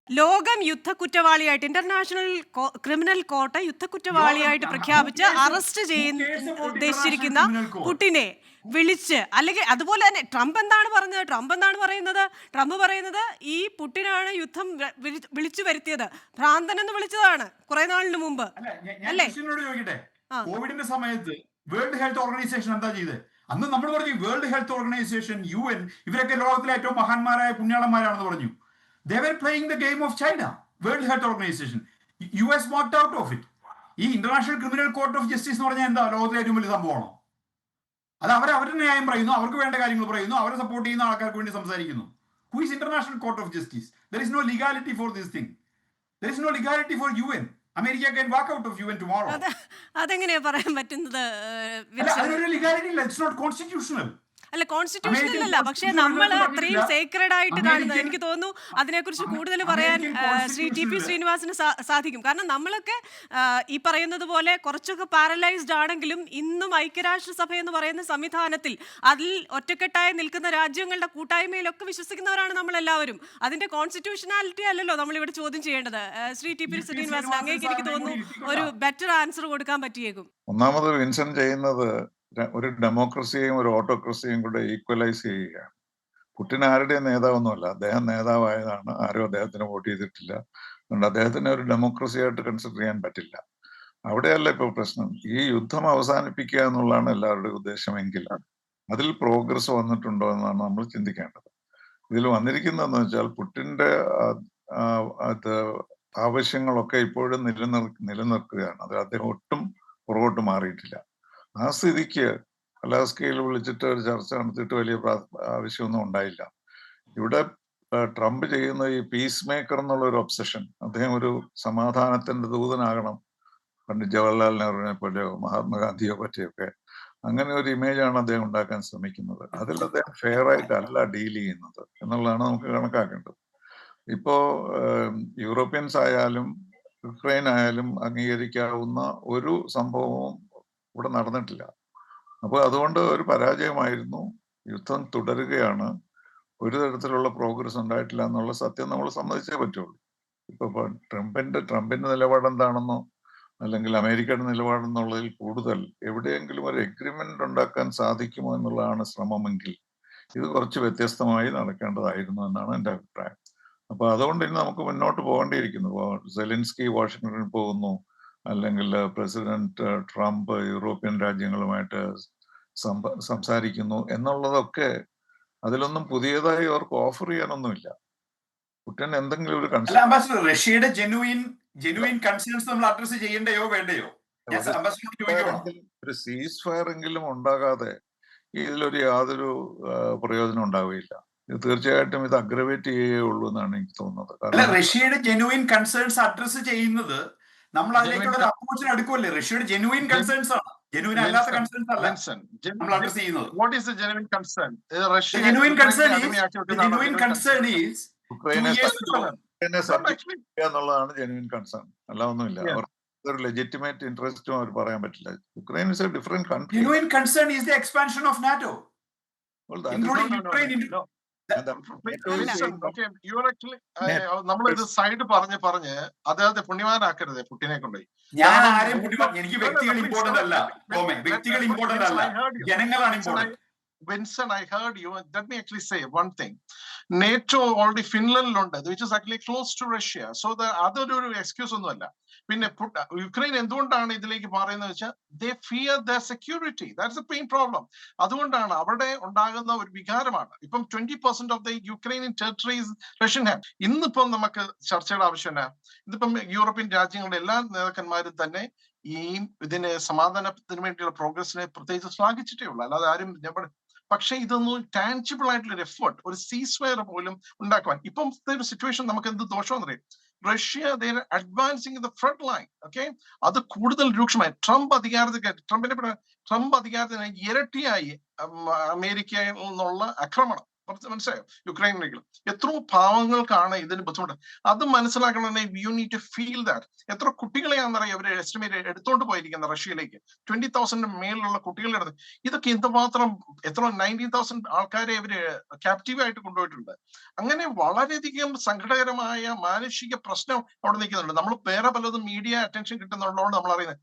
ലോകം യുദ്ധ കുറ്റവാളിയായിട്ട് ഇന്റർനാഷണൽ ക്രിമിനൽ കോർട്ട് യുദ്ധ കുറ്റവാളിയായിട്ട് പ്രഖ്യാപിച്ച് അറസ്റ്റ് ചെയ്യാൻ ഉദ്ദേശിച്ചിരിക്കുന്ന പുടിനെ വിളിച്ച്, അല്ലെങ്കിൽ അതുപോലെ തന്നെ ട്രംപ് എന്താണ് പറഞ്ഞത്? ട്രംപ് പറയുന്നത് ഈ പുടിനാണ് യുദ്ധം വിളിച്ചു വരുത്തിയത്, ഭ്രാന്തൻ എന്ന് വിളിച്ചതാണ് കുറെ നാളിന് മുമ്പ്. അല്ലേ? ചോദിക്കട്ടെ, കോവിഡിന്റെ സമയത്ത് വേൾഡ് ഹെൽത്ത് ഓർഗനൈസേഷൻ എന്താ ചെയ്തത്? അന്ന് നമ്മൾ പറഞ്ഞു വേൾഡ് ഹെൽത്ത് ഓർഗനൈസേഷൻ, UN, ഇവരൊക്കെ ലോകത്തിലെ ഏറ്റവും മഹാന്മാരായ പുണ്യാളന്മാരാണെന്ന് പറഞ്ഞു. They were playing the game of China, World Health Organization. US walked out of it. ഈ international criminal court of justice എന്ന് പറഞ്ഞാൽ എന്താ? ലോകത്തിലെ ഏറ്റവും വലിയ സംഭവമാണോ? അത് അവരുടെ ന്യായം പറയുന്നു, അവർക്ക് വേണ്ട കാര്യങ്ങൾ പറയുന്നു, അവരെ സപ്പോർട്ട് ചെയ്യുന്ന ആൾക്കാർക്ക് വേണ്ടി സംസാരിക്കുന്നു. Who is International Court of Justice? There is no legality for this thing. There is no legality for UN. America can walk out of UN tomorrow. അതെങ്ങനെയാ പറയാൻ പറ്റുന്നത്? അതിനൊരു legality ഇല്ല. It's not constitutional. അല്ല കോൺസ്റ്റിറ്റ്യൂഷണൽ അല്ല, പക്ഷെ നമ്മൾ അത്രയും സേക്രഡ് ആയിട്ട് കാണുന്നത്. എനിക്ക് തോന്നുന്നു അതിനെക്കുറിച്ച് കൂടുതൽ പറയാൻ ശ്രീ TP ശ്രീനിവാസന് സാധിക്കും. കാരണം നമ്മളൊക്കെ ഈ പറയുന്നത് പോലെ കുറച്ചൊക്കെ പാരലൈസ്ഡ് ആണെങ്കിലും ഇന്നും ഐക്യരാഷ്ട്രസഭ എന്ന് പറയുന്ന സംവിധാനത്തിൽ അതിൽ ഒറ്റക്കെട്ടായി നിൽക്കുന്ന രാജ്യങ്ങളുടെ കൂട്ടായ്മയിലൊക്കെ വിശ്വസിക്കുന്നവരാണ് നമ്മളെല്ലാവരും. അതിന്റെ കോൺസ്റ്റിറ്റ്യൂഷനാലിറ്റി അല്ലല്ലോ നമ്മളിവിടെ ചോദ്യം ചെയ്യേണ്ടത്. ശ്രീ TP ശ്രീനിവാസൻ, അങ്ങേക്ക് എനിക്ക് തോന്നുന്നു ഒരു ബെറ്റർ ആൻസർ കൊടുക്കാൻ പറ്റിയേക്കും. ഒന്നാമത് വിൻസൻ ചെയ്യുന്നത് ഒരു ഡെമോക്രസിയെയും ഒരു ഓട്ടോക്രസിയെയും കൂടെ ഈക്വലൈസ് ചെയ്യുകയാണ്. പുടിൻ ആരുടെയും നേതാവൊന്നുമല്ല, അദ്ദേഹം നേതാവായതാണ്, ആരും അദ്ദേഹത്തിന് വോട്ട് ചെയ്തിട്ടില്ല. അതുകൊണ്ട് അദ്ദേഹത്തിന് ഒരു ഡെമോക്രസിയായിട്ട് കൺസിഡർ ചെയ്യാൻ പറ്റില്ല. അവിടെയല്ല ഇപ്പോൾ പ്രശ്നം. ഈ യുദ്ധം അവസാനിപ്പിക്കുക എന്നുള്ളതാണ് എല്ലാവരുടെയും ഉദ്ദേശമെങ്കിൽ അതിൽ പ്രോഗ്രസ് വന്നിട്ടുണ്ടോ എന്നാണ് നമ്മൾ ചിന്തിക്കേണ്ടത്. ഇതിൽ വന്നിരിക്കുന്നതെന്ന് വെച്ചാൽ പുടിന്റെ ആവശ്യങ്ങളൊക്കെ ഇപ്പോഴും നിലനിൽക്കുകയാണ്. അത് അദ്ദേഹം ഒട്ടും പുറകോട്ട് മാറിയിട്ടില്ല. ആ സ്ഥിതിക്ക് അലാസ്കയിൽ വിളിച്ചിട്ട് ഒരു ചർച്ച നടത്തിയിട്ട് വലിയ ആവശ്യമൊന്നും ഉണ്ടായില്ല. ഇവിടെ ട്രംപ് ചെയ്യുന്ന ഈ പീസ് മേക്കർ എന്നുള്ള ഒരു ഒബ്സഷൻ, അദ്ദേഹം ഒരു സമാധാനത്തിന്റെ ദൂതനാകണം, പണ്ട് ജവഹർലാൽ നെഹ്റുവിനെ പോലെയോ മഹാത്മാഗാന്ധിയോ പറ്റിയൊക്കെ അങ്ങനെ ഒരു ഇമേജാണ് അദ്ദേഹം ഉണ്ടാക്കാൻ ശ്രമിക്കുന്നത്. അതിൽ അദ്ദേഹം ഫെയർ ആയിട്ടല്ല ഡീൽ ചെയ്യുന്നത് എന്നുള്ളതാണ് നമുക്ക് കണക്കാക്കേണ്ടത്. ഇപ്പോ യൂറോപ്യൻസ് ആയാലും യുക്രൈൻ ആയാലും അംഗീകരിക്കാവുന്ന ഒരു സംഭവവും ഇവിടെ നടന്നിട്ടില്ല. അപ്പോൾ അതുകൊണ്ട് ഒരു പരാജയമായിരുന്നു. യുദ്ധം തുടരുകയാണ്, ഒരു തരത്തിലുള്ള പ്രോഗ്രസ് ഉണ്ടായിട്ടില്ല എന്നുള്ള സത്യം നമ്മൾ സമ്മതിച്ചേ പറ്റുള്ളൂ. ഇപ്പൊ ട്രംപിന്റെ നിലപാട് എന്താണെന്നോ അല്ലെങ്കിൽ അമേരിക്കയുടെ നിലപാടെന്നുള്ളതിൽ കൂടുതൽ എവിടെയെങ്കിലും ഒരു എഗ്രിമെന്റ് ഉണ്ടാക്കാൻ സാധിക്കുമോ എന്നുള്ളതാണ് ശ്രമമെങ്കിൽ ഇത് കുറച്ച് വ്യത്യസ്തമായി നടക്കേണ്ടതായിരുന്നു എന്നാണ് എൻ്റെ അഭിപ്രായം. അപ്പൊ അതുകൊണ്ട് ഇനി നമുക്ക് മുന്നോട്ട് പോകേണ്ടിയിരിക്കുന്നു. സെലിൻസ്കി വാഷിംഗ്ടണിൽ പോകുന്നു, അല്ലെങ്കിൽ പ്രസിഡന്റ് ട്രംപ് യൂറോപ്യൻ രാജ്യങ്ങളുമായിട്ട് സംസാരിക്കുന്നു എന്നുള്ളതൊക്കെ അതിലൊന്നും പുതിയതായി അവർക്ക് ഓഫർ ചെയ്യാനൊന്നുമില്ല. പുടിൻ എന്തെങ്കിലും ഒരു റഷ്യയുടെ ജെനുവിൻ കൺസേൺസ് നമ്മൾ അഡ്രസ് ചെയ്യണ്ടയോ വേണ്ടയോ? ഒരു സീസ് ഫയർ എങ്കിലും ഉണ്ടാകാതെ ഇതിലൊരു യാതൊരു പ്രയോജനം ഉണ്ടാവുകയില്ല. ഇത് തീർച്ചയായിട്ടും ഇത് അഗ്രവേറ്റ് ചെയ്യുകയുള്ളൂ എന്നാണ് എനിക്ക് തോന്നുന്നത്. കാരണം റഷ്യയുടെ ജെനുവിൻ കൺസേൺസ് അഡ്രസ് ചെയ്യുന്നത് നമ്മൾ അതിലേക്കുള്ള അപ്രോച്ചിന് അടുക്കുമല്ലേ? റഷ്യയുടെ ജെനുവിൻ കൺസേൺസ് ആണ്, ജെനുവിൻ അല്ലാത്ത കൺസേൺസ് അല്ല നമ്മൾ അഡ്രസ് ചെയ്യുന്നത്. What is the genuine concern? The genuine concern is യുക്രൈനെ എന്നുള്ളതാണ് ജെനുവിൻ കൺസേൺ, അല്ല ഒന്നുമില്ല. ഒരു ലെജിറ്റിമേറ്റ് ഇൻട്രസ്റ്റും അവർ പറയാൻ പറ്റില്ല. Ukraine is a different country. Genuine concern is the expansion of NATO, including Ukraine into നമ്മളിത് സൈഡ് പറഞ്ഞ് അദ്ദേഹത്തെ പുണ്യവാനാക്കരുത് പുടിനെ കൊണ്ട്. ഞാൻ ആരെയും എനിക്ക് വ്യക്തികൾ ഇമ്പോർട്ടന്റ് അല്ല, വ്യക്തികൾ ഇമ്പോർട്ടന്റ് അല്ല, ജനങ്ങളാണ് important. Vincent, I heard you. Let me actually say one thing. NATO already Finland, which is actually close to Russia. So the other excuse ഒന്നുമല്ല. പിന്നെ യുക്രൈൻ എന്തുകൊണ്ടാണ് ഇതിലേക്ക് പറയുന്നത് വെച്ചാൽ they fear their security. That's the main problem. അതുകൊണ്ടാണ് അവിടെ ഉണ്ടാകുന്ന ഒരു വികാരമാണ്. ഇപ്പം 20% of the Ukrainian territory is Russian hand. ഇന്നിപ്പം നമുക്ക് ചർച്ചയുടെ ആവശ്യമില്ല. ഇതിപ്പം യൂറോപ്യൻ രാജ്യങ്ങളുടെ എല്ലാ നേതാക്കന്മാരും തന്നെ ഈ ഇതിന് സമാധാനത്തിന് വേണ്ടിയുള്ള പ്രോഗ്രസിനെ പ്രത്യേകിച്ച് ശ്ലാഘിച്ചിട്ടേ ഉള്ളൂ. അല്ലാതെ ആരും പക്ഷെ ഇതൊന്നും ടാൻജിബിൾ ആയിട്ടുള്ള ഒരു എഫേർട്ട്, ഒരു സീസ് ഫയർ പോലും ഉണ്ടാക്കുവാൻ ഇപ്പം ഒരു സിറ്റുവേഷൻ നമുക്ക് എന്ത് ദോഷമെന്ന് അറിയാം. Russia advancing the front line. Okay, അത് കൂടുതൽ രൂക്ഷമായി ട്രംപ് അധികാരത്തിന് ഇരട്ടിയായി അമേരിക്കയിൽ നിന്നുള്ള ആക്രമണം. മനസ്സിലായോ? യുക്രൈനിലേക്ക് എത്രയോ പാവങ്ങൾക്കാണ് ഇതിന് ബുദ്ധിമുട്ട്. അത് മനസ്സിലാക്കണമെങ്കിൽ you need to feel that. എത്ര കുട്ടികളെയാണെന്നറിയാം അവര് എസ്റ്റിമേറ്റ് എടുത്തോണ്ട് പോയിരിക്കുന്നത് റഷ്യയിലേക്ക്. 20,000 മേലുള്ള കുട്ടികളുടെ അടുത്ത്. ഇതൊക്കെ എന്തുമാത്രം 19,000 ആൾക്കാരെ അവര് ക്യാപ്റ്റീവ് ആയിട്ട് കൊണ്ടുപോയിട്ടുണ്ട്. അങ്ങനെ വളരെയധികം സങ്കടകരമായ മാനുഷിക പ്രശ്നം അവിടെ നിൽക്കുന്നുണ്ട്. നമ്മൾ വേറെ പലതും മീഡിയ അറ്റൻഷൻ കിട്ടുന്നുള്ളതുകൊണ്ട് നമ്മൾ അറിയുന്നത്.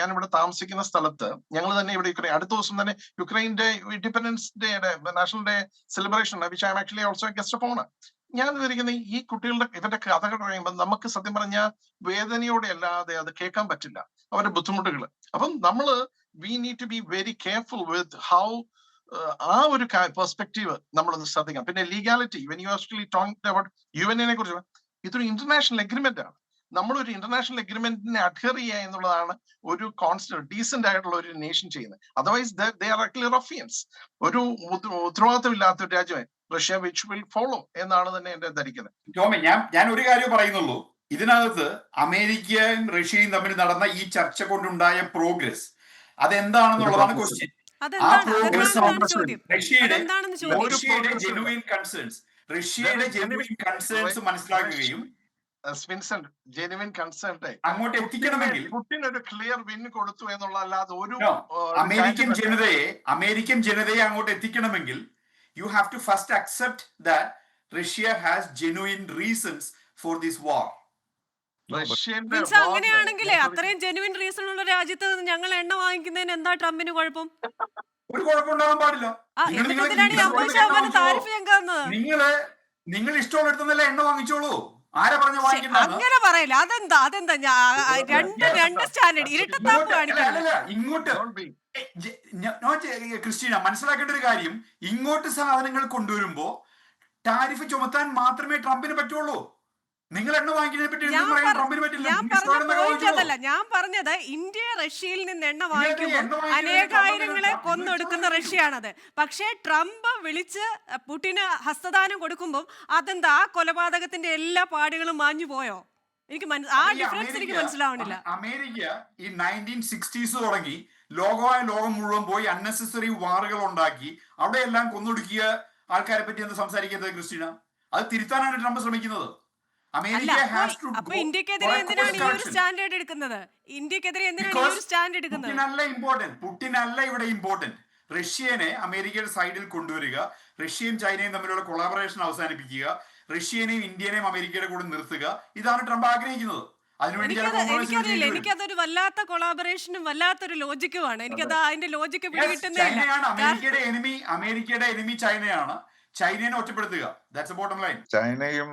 ഞാൻ ഇവിടെ താമസിക്കുന്ന സ്ഥലത്ത് ഞങ്ങൾ തന്നെ ഇവിടെ അടുത്ത ദിവസം തന്നെ യുക്രൈന്റെ ഇൻഡിപെൻഡൻസ് ഡേയുടെ national day celebration which I am actually also guest of honour. ഞാൻ വിചാരിക്കുന്ന ഈ കുട്ടികളുടെ ഇവരുടെ കഥകൾ പറയുമ്പോൾ നമുക്ക് സത്യം പറഞ്ഞാൽ വേദനയോടെ അല്ലാതെ അത് കേൾക്കാൻ പറ്റില്ല, അവരുടെ ബുദ്ധിമുട്ടുകൾ. അപ്പം നമ്മള് we need to be very careful with how ആ ഒരു പെർസ്പെക്റ്റീവ് നമ്മളൊന്ന് ശ്രദ്ധിക്കാം. പിന്നെ legality, when you actually talking about യുഎന്നിനെ കുറിച്ച്, ഇതൊരു ഇന്റർനാഷണൽ അഗ്രിമെന്റ് ആണ്. നമ്മളൊരു ഇന്റർനാഷണൽ അഗ്രിമെന്റിനെ അഡ്ഹർ ചെയ്യുക എന്നുള്ളതാണ് ഒരു കോൺസ്റ്റന്റ് ഡീസന്റ് ആയിട്ടുള്ള ഒരു നേഷൻ ചെയ്യുന്നത്. Otherwise they are actually ruffians. ഒരു ഉത്തരവാദിത്തമില്ലാത്ത ഒരു രാജ്യമായി റഷ്യ വിച്ച് വിൽ ഫോളോ എന്നാണ് തന്നെ എന്റെ ധരിക്കുന്നത്. ടോമി, ഞാൻ ഒരു കാര്യം പറയുന്നുള്ളൂ. ഇതിനകത്ത് അമേരിക്കയും റഷ്യയും തമ്മിൽ നടന്ന ഈ ചർച്ച കൊണ്ടുണ്ടായ പ്രോഗ്രസ് അതെന്താണെന്നുള്ളതാണ് ക്വസ്റ്റ്യൻ. ആ പ്രോഗ്രസ് റഷ്യയുടെ ജെനുവിൻ കൺസേൺസ് മനസ്സിലാക്കുകയും ജെനുവിൻ കൺസേൺ അങ്ങോട്ട് എത്തിക്കണമെങ്കിൽ പുടിൻ ഒരു ക്ലിയർ വിൻ കൊടുത്തു എന്നുള്ളതല്ലാതെ ഒരു അമേരിക്കൻ ജനതയെ അങ്ങോട്ട് എത്തിക്കണമെങ്കിൽ you have to first accept that Russia has genuine reasons for this war. അങ്ങനെയാണെങ്കിലേ അത്രയും ജെനുവിൻ റീസൺ ഉള്ള രാജ്യത്ത് ഞങ്ങൾ എണ്ണ വാങ്ങിക്കുന്നതിന് എന്താ ട്രംപിന് കുഴപ്പം? ഒരു കുഴപ്പമുണ്ടാകാൻ പാടില്ല. നിങ്ങൾ ഇഷ്ടമുള്ള എണ്ണ വാങ്ങിച്ചോളൂ. ആരാ പറഞ്ഞ വാങ്ങിക്കുന്നത്? അങ്ങനെ പറയില്ല. അതെന്താ രണ്ട് സ്റ്റാൻഡേർഡ് ഇരട്ടത്താപ്പ് കാണിക്കില്ല. ഇങ്ങോട്ട് ക്രിസ്റ്റീന മനസ്സിലാക്കേണ്ട ഒരു കാര്യം, ഇങ്ങോട്ട് സാധനങ്ങൾ കൊണ്ടുവരുമ്പോ ടാരിഫ് ചുമത്താൻ മാത്രമേ ട്രംപിന് പറ്റുള്ളൂ. നിങ്ങൾ എണ്ണ വാങ്ങിക്കുന്നതിനെ പറ്റി ട്രംപിന് പറ്റില്ല. ഞാൻ പറഞ്ഞത് ഇന്ത്യ റഷ്യയിൽ നിന്ന് എണ്ണ വാങ്ങിക്കുമ്പോൾ അനേകായിരങ്ങളെ കൊന്നൊടുക്കുന്ന റഷ്യയാണത്. പക്ഷേ ട്രംപ് വിളിച്ച് പുടിന് ഹസ്തദാനം കൊടുക്കുമ്പോൾ അതെന്താ ആ കൊലപാതകത്തിന്റെ എല്ലാ പാടുകളും മാഞ്ഞു പോയോ? എനിക്ക് ആ ഡിഫറൻസ് എനിക്ക് മനസ്സിലാവണില്ല. അമേരിക്ക ഈ 1960s തുടങ്ങി ലോകം മുഴുവൻ പോയി അൺനെസസറി വാറുകൾ ഉണ്ടാക്കി അവിടെ എല്ലാം കൊന്നൊടുക്കിയ ആൾക്കാരെ പറ്റി എന്താ സംസാരിക്കുന്നത് ക്രിസ്റ്റീന? അത് തിരുത്താനാണ് ട്രംപ് ശ്രമിക്കുന്നത്. അപ്പൊ ഇന്ത്യക്കെതിരെ എന്തിനാണ് ഈ ഒരു സ്റ്റാൻഡേർഡ് എടുക്കുന്നത്? പുടിനല്ല ഇവിടെ ഇമ്പോർട്ടന്റ്. റഷ്യനെ അമേരിക്കയുടെ സൈഡിൽ കൊണ്ടുവരിക, റഷ്യയും ചൈനയും തമ്മിലുള്ള കൊളാബറേഷൻ അവസാനിപ്പിക്കുക, റഷ്യനെയും ഇന്ത്യനെയും അമേരിക്കയുടെ കൂടെ നിർത്തുക, ഇതാണ് ട്രംപ് ആഗ്രഹിക്കുന്നത്. എനിക്കറിയില്ല, എനിക്കതൊരു വല്ലാത്ത കൊളാബറേഷനും വല്ലാത്തൊരു ലോജിക്കുമാണ്. എനിക്കത് അതിന്റെ ലോജിക്ക് പിടികിട്ടുന്നില്ല. അമേരിക്കയുടെ എനിമി ചൈനയാണ്. ചൈനയെ ഒറ്റപ്പെടുത്തുക. ചൈനയും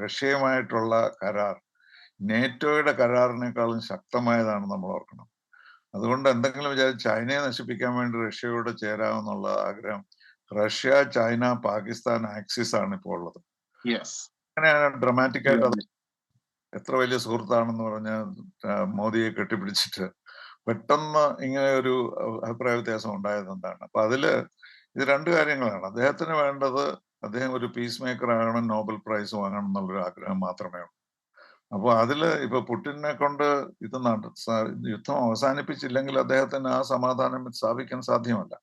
റഷ്യയുമായിട്ടുള്ള കരാർ നേറ്റോയുടെ കരാറിനേക്കാളും ശക്തമായതാണ് നമ്മൾ ഓർക്കണം. അതുകൊണ്ട് എന്തെങ്കിലും വിചാരിച്ച് ചൈനയെ നശിപ്പിക്കാൻ വേണ്ടി റഷ്യയോട് ചേരാമെന്നുള്ള ആഗ്രഹം റഷ്യ, ചൈന, പാകിസ്ഥാൻ ആക്സിസ് ആണ് ഇപ്പോൾ ഉള്ളത്. അങ്ങനെയാണ് ഡ്രമാറ്റിക് ആയിട്ട് എത്ര വലിയ സുഹൃത്താണെന്ന് പറഞ്ഞ മോദിയെ കെട്ടിപ്പിടിച്ചിട്ട് പെട്ടെന്ന് ഇങ്ങനെ ഒരു അഭിപ്രായ വ്യത്യാസം ഉണ്ടായത് എന്താണ്? അപ്പൊ അതില് ഇത് രണ്ട് കാര്യങ്ങളാണ്. അദ്ദേഹത്തിന് വേണ്ടത് അദ്ദേഹം ഒരു പീസ് മേക്കർ ആകണം, നോബൽ പ്രൈസ് വാങ്ങണം എന്നുള്ളൊരു ആഗ്രഹം മാത്രമേ ഉള്ളൂ. അപ്പോൾ അതില് ഇപ്പൊ പുടിനെ കൊണ്ട് ഇത് യുദ്ധം അവസാനിപ്പിച്ചില്ലെങ്കിൽ അദ്ദേഹത്തിന് ആ സമാധാനം സ്ഥാപിക്കാൻ സാധ്യമല്ല.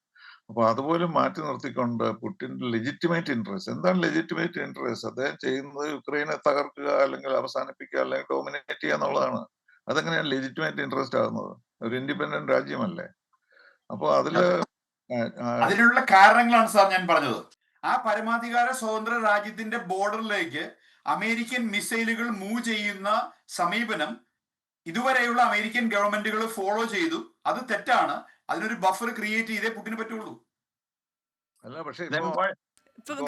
അപ്പൊ അതുപോലും മാറ്റി നിർത്തിക്കൊണ്ട് പുടിന്റെ ലെജിറ്റിമേറ്റ് ഇൻട്രസ്റ്റ് എന്താണ്? ലെജിറ്റിമേറ്റ് ഇൻട്രസ്റ്റ് അദ്ദേഹം ചെയ്യുന്നത് യുക്രൈനെ തകർക്കുക, അല്ലെങ്കിൽ അവസാനിപ്പിക്കുക, അല്ലെങ്കിൽ ഡോമിനേറ്റ് ചെയ്യുക എന്നുള്ളതാണ്. അതെങ്ങനെയാണ് ലെജിറ്റിമേറ്റ് ഇൻട്രസ്റ്റ് ആകുന്നത്? ഒരു ഇൻഡിപെൻഡന്റ് രാജ്യമല്ലേ. അപ്പൊ അതിനുള്ള കാരണങ്ങളാണ് സാർ ഞാൻ പറഞ്ഞത്. ആ പരമാധികാര സ്വതന്ത്ര രാജ്യത്തിന്റെ ബോർഡറിലേക്ക് അമേരിക്കൻ മിസൈലുകൾ മൂവ് ചെയ്യുന്ന സമീപനം ഇതുവരെയുള്ള അമേരിക്കൻ ഗവൺമെന്റുകൾ ഫോളോ ചെയ്തു. അത് തെറ്റാണ്. അതിനൊരു ബഫർ ക്രിയേറ്റ് ചെയ്തേ പുട്ടിന് പറ്റുള്ളൂ. അല്ല പക്ഷേ Then ഇപ്പോ why?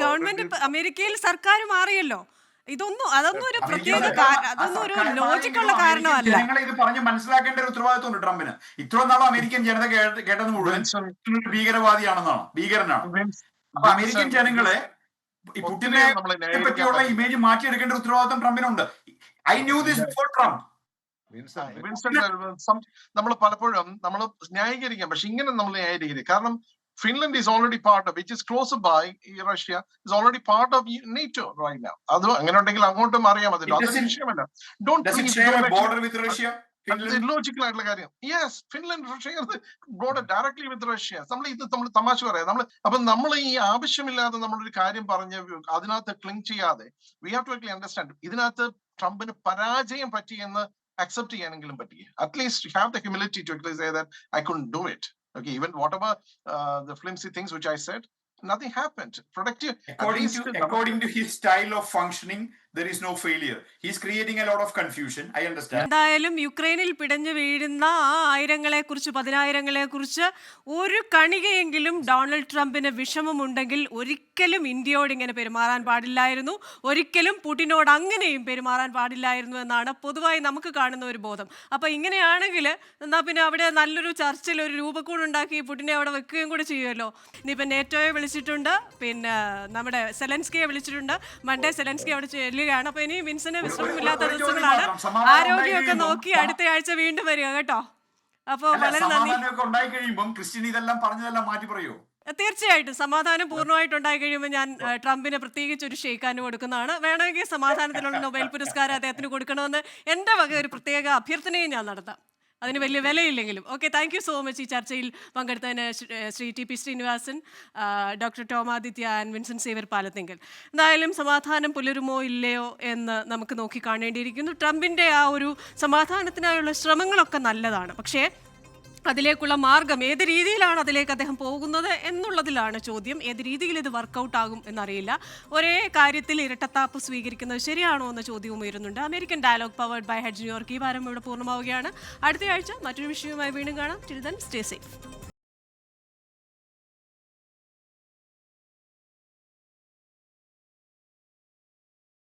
ഗവൺമെന്റ് അമേരിക്കയിൽ സർക്കാർ മാറിയല്ലോ. അതൊന്നും ഒരു പ്രത്യേക അതൊന്നും ഒരു ലോജിക്കുള്ള കാരണമല്ല. ജനങ്ങളെ ഇത് പറഞ്ഞ് മനസ്സിലാക്കേണ്ട ഒരു ഉത്തരവാദിത്വമുണ്ട് ട്രംപിന്. ഇത്രയും നാളും അമേരിക്കൻ ജനത കേട്ടത് മുഴുവൻ ഒരു ഭീകരവാദിയാണെന്നാണ്, ഭീകരനാണ്. അപ്പൊ അമേരിക്കൻ ജനങ്ങളെ ഈ പുട്ടിനെ പറ്റിയുള്ള ഇമേജ് മാറ്റിയെടുക്കേണ്ട ഉത്തരവാദിത്വം ട്രംപിനുണ്ട്. I knew this before Trump. നമ്മൾ പലപ്പോഴും നമ്മൾ ന്യായീകരിക്കാം, പക്ഷെ ഇങ്ങനെ നമ്മൾ ന്യായീകരിക്കരുത്. കാരണം Finland is already part of, which is closer by, Russia is already part of NATO right now. അത് അങ്ങനെ ഉണ്ടെങ്കിൽ അങ്ങോട്ടും അറിയാം, അതില്ല, അതൊരു വിഷയമല്ല. ബോർഡർ വിത്ത് റഷ്യ, ലോജിക്കൽ ആയിട്ടുള്ള കാര്യം. Yes, Finland share border directly വിത്ത് റഷ്യ. നമ്മൾ തമാശ പറയാം. നമ്മൾ ഈ ആവശ്യമില്ലാതെ നമ്മളൊരു കാര്യം പറഞ്ഞ് അതിനകത്ത് ക്ലിങ് ചെയ്യാതെ we have to actually understand ഇതിനകത്ത് ട്രംപിന് പരാജയം പറ്റിയെന്ന് അക്സെപ്റ്റ് ചെയ്യാനെങ്കിലും പറ്റി. At least have the humility to actually say that I couldn't do it. Okay, even whatever the flimsy things which I said, nothing happened. Productive. According to his style of functioning, there is no failure. He's creating a lot of confusion. I understand. എന്തായാലും യുക്രൈനിൽ പിടഞ്ഞു വീഴുന്ന ആ ആയിരങ്ങളെ കുറിച്ച്, പതിനായിരങ്ങളെ കുറിച്ച് ഒരു കണികയെങ്കിലും Donald ട്രംപിന് വിഷമമുണ്ടെങ്കിൽ ഒരിക്കലും ഇന്ത്യയോട് ഇങ്ങനെ പെരുമാറാൻ പാടില്ലായിരുന്നു, ഒരിക്കലും പുടിനോട് അങ്ങനെയും പെരുമാറാൻ പാടില്ലായിരുന്നു എന്നാണ് പൊതുവായി നമുക്ക് കാണുന്ന ഒരു ബോധം. അപ്പോൾ ഇങ്ങനെയാണെങ്കിൽ എന്നാൽ പിന്നെ അവിടെ നല്ലൊരു ചർച്ചയിൽ ഒരു രൂപക്കൂടുണ്ടാക്കി പുടിനെ അവിടെ വെക്കുകയും കൂടി ചെയ്യുമല്ലോ. ഇനിയിപ്പോൾ നേറ്റോയെ വിളിച്ചിട്ടുണ്ട്, പിന്നെ നമ്മുടെ സെലൻസ്കിയെ വിളിച്ചിട്ടുണ്ട്. മൺഡേ സെലൻസ്കി അവിടെ ചെല്ലുകയാണ്. അപ്പൊ ഇനി വിൻസന് വിശ്രമമില്ലാത്ത ദിവസങ്ങളാണ്. ആരോഗ്യമൊക്കെ നോക്കി അടുത്ത ആഴ്ച വീണ്ടും വരിക കേട്ടോ. അപ്പോൾ വളരെ നന്ദി. ഇതെല്ലാം പറഞ്ഞതെല്ലാം മാറ്റി പറയൂ. തീർച്ചയായിട്ടും സമാധാനം പൂർണ്ണമായിട്ട് ഉണ്ടായി കഴിയുമ്പോൾ ഞാൻ ട്രംപിന് പ്രത്യേകിച്ച് ഒരു ഷെയ്ക്കാനും കൊടുക്കുന്നതാണ്. വേണമെങ്കിൽ സമാധാനത്തിനുള്ള നൊബേൽ പുരസ്കാരം അദ്ദേഹത്തിന് കൊടുക്കണമെന്ന് എൻ്റെ വക ഒരു പ്രത്യേക അഭ്യർത്ഥനയും ഞാൻ നടത്താം, അതിന് വലിയ വിലയില്ലെങ്കിലും. Okay, thank you so much ഈ ചർച്ചയിൽ പങ്കെടുത്തതിന് Shri T P Srinivasan, doctor Tom Aditya and Vincent Xavier Palathinkal. എന്തായാലും സമാധാനം പുലരുമോ ഇല്ലയോ എന്ന് നമുക്ക് നോക്കി കാണേണ്ടിയിരിക്കുന്നു. ട്രംപിൻ്റെ ആ ഒരു സമാധാനത്തിനായുള്ള ശ്രമങ്ങളൊക്കെ നല്ലതാണ്, പക്ഷേ അതിലേക്കുള്ള മാർഗം ഏത് രീതിയിലാണ് അതിലേക്ക് അദ്ദേഹം പോകുന്നത് എന്നുള്ളതിലാണ് ചോദ്യം. ഏത് രീതിയിൽ ഇത് വർക്കൗട്ട് ആകും എന്നറിയില്ല. ഒരേ കാര്യത്തിൽ ഇരട്ടത്താപ്പ് സ്വീകരിക്കുന്നത് ശരിയാണോ എന്ന ചോദ്യവും ഉയരുന്നുണ്ട്. American dialogue powered by heads New York ഈ വാരം ഇവിടെ പൂർണ്ണമാവുകയാണ്. അടുത്ത ആഴ്ച മറ്റൊരു വിഷയവുമായി വീണ്ടും കാണാം. Till then stay safe.